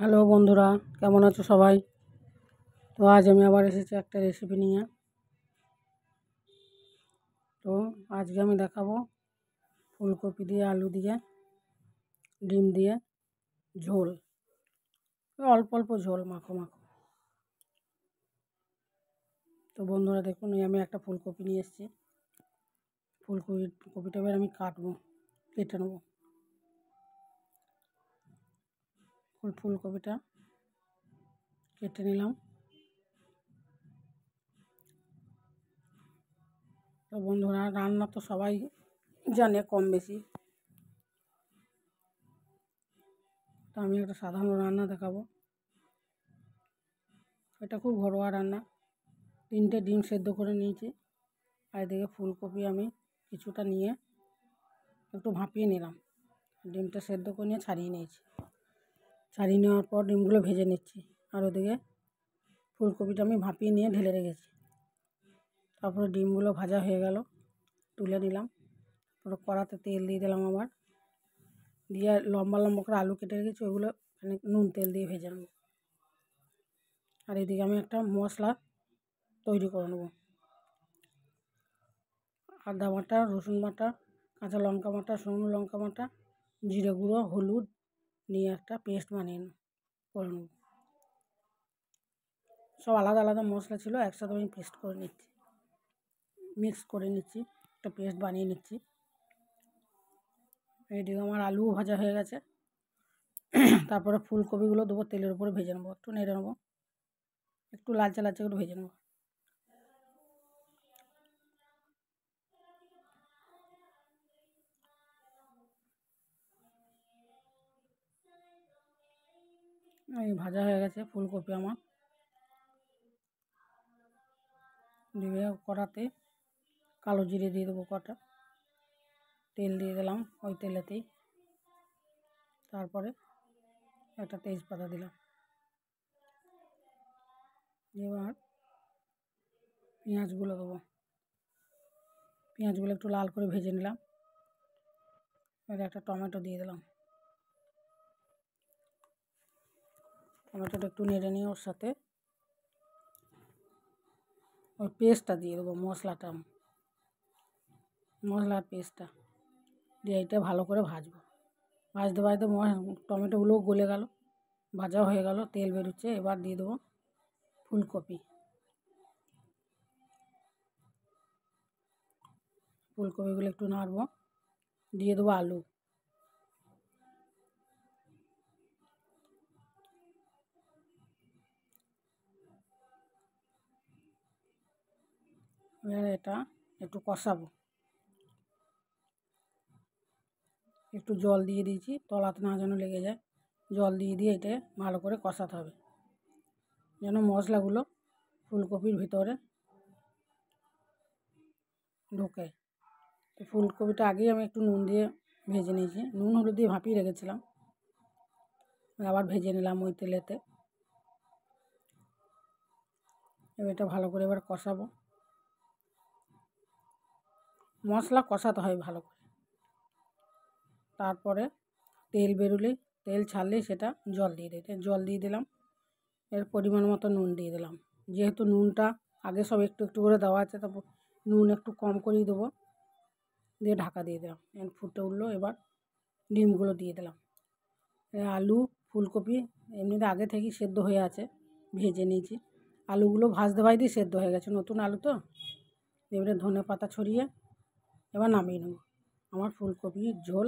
Hello বন্ধুরা, কেমন আছো সবাই? তো আজ আমি আবার এসেছি একটা রেসিপি নিয়ে। তো আজকে আমি দেখাবো ফুলকপি দিয়ে আলু দিয়ে ডিম দিয়ে ঝোল, অল্প অল্প ঝোল, মাখো মাখো। তো বন্ধুরা দেখুন, আমি একটা ফুলকপি নিয়ে এসেছি। কপিটা এবার আমি কেটে নেবো। ফুলকপিটা কেটে নিলাম। তো বন্ধুরা, রান্না তো সবাই জানে কম বেশি, তো আমি একটা সাধারণ রান্না দেখাবো। এটা খুব ঘরোয়া রান্না। 3টে ডিম সেদ্ধ করে নিয়েছি, আর এদিকে ফুলকপি আমি কিছুটা নিয়ে একটু ভাপিয়ে নিলাম। ডিমটা সেদ্ধ করে নিয়ে ছাড়িয়ে নিয়েছি। ছাড়িয়ে নেওয়ার পর ডিমগুলো ভেজে নিচ্ছি, আর ওদিকে ফুলকপিটা আমি ভাপিয়ে নিয়ে ঢেলে রেখেছি। তারপরে ডিমগুলো ভাজা হয়ে গেল, তুলে নিলাম। তারপরে কড়াতে তেল দিয়ে দিলাম আবার, দিয়ে লম্বা লম্বা করে আলু কেটে রেখেছি, ওগুলো নুন তেল দিয়ে ভেজে নেব। আর এদিকে আমি একটা মশলা তৈরি করে নেব। আদা বাটা, রসুন বাটা, কাঁচা লঙ্কা বাটা, শুকনো লঙ্কা বাটা, জিরে গুঁড়ো, হলুদ নিয়ে একটা পেস্ট বানিয়ে করে নেব। সব আলাদা আলাদা মশলা ছিল, একসাথে আমি মিক্স করে নিচ্ছি, একটা পেস্ট বানিয়ে নিচ্ছি। এইদিকে আমার আলুও ভাজা হয়ে গেছে। তারপরে ফুলকপিগুলো দেবো, তেলের উপরে ভেজে নেবো, একটু নেড়ে নেবো, একটু লালচে লালচে করে ভেজে নেবো। এই ভাজা হয়ে গেছে ফুলকপি আমার। দিয়ে কড়াতে কালো জিরে দিয়ে দেবো কটা, তেল দিয়ে দিলাম ওই তেলেতেই। তারপরে একটা তেজপাতা দিলাম। এবার পেঁয়াজগুলো দেবো, পেঁয়াজগুলো একটু লাল করে ভেজে নিলাম। এবার একটা টমেটো দিয়ে দিলাম। টমেটোটা একটু নেড়ে নিয়ে ওর সাথে ওই পেস্টটা দিয়ে দেবো, মশলার পেস্টটা দিয়ে এটা ভালো করে ভাজবো। ভাজতে ভাজতে টমেটোগুলোও গলে গেল, ভাজা হয়ে গেল, তেল বেরোচ্ছে। এবার দিয়ে দেবো ফুলকপিগুলো একটু নাড়বো, দিয়ে দেবো আলু। এবার এটা একটু কষাবো, একটু জল দিয়ে দিয়েছি, তলাতে না যেন লেগে যায়। জল দিয়ে এটা ভালো করে কষাতে হবে, যেন মশলাগুলো ফুলকপির ভিতরে ঢোকে। তো ফুলকপিটা আগেই আমি একটু নুন দিয়ে ভেজে নিয়েছি, নুন হলুদ দিয়ে ভাপিয়ে রেখেছিলাম। আবার ভেজে নিলাম ওই তেলেতে। এবার এটা ভালো করে এবার কষাবো। মশলা কষাতে হয় ভালো করে। তারপরে তেল ছাড়লেই সেটা জল দিয়ে দিলাম। এর পরিমাণ মতো নুন দিয়ে দিলাম। যেহেতু নুনটা আগে সব একটু একটু করে দেওয়া আছে, তারপর নুন একটু কম করেই দেবো। দিয়ে ঢাকা দিয়ে দিলাম। ফুটে উঠলো, এবার ডিমগুলো দিয়ে দিলাম। আলু ফুলকপি এমনিতে আগে থেকেই সেদ্ধ হয়ে আছে, ভেজে নিয়েছি। আলুগুলো ভাজতে ভাজতেই সেদ্ধ হয়ে গেছে, নতুন আলু তো। এবারে ধনে পাতা ছড়িয়ে এবার নামিয়ে নেব। আমার ফুলকপির ঝোল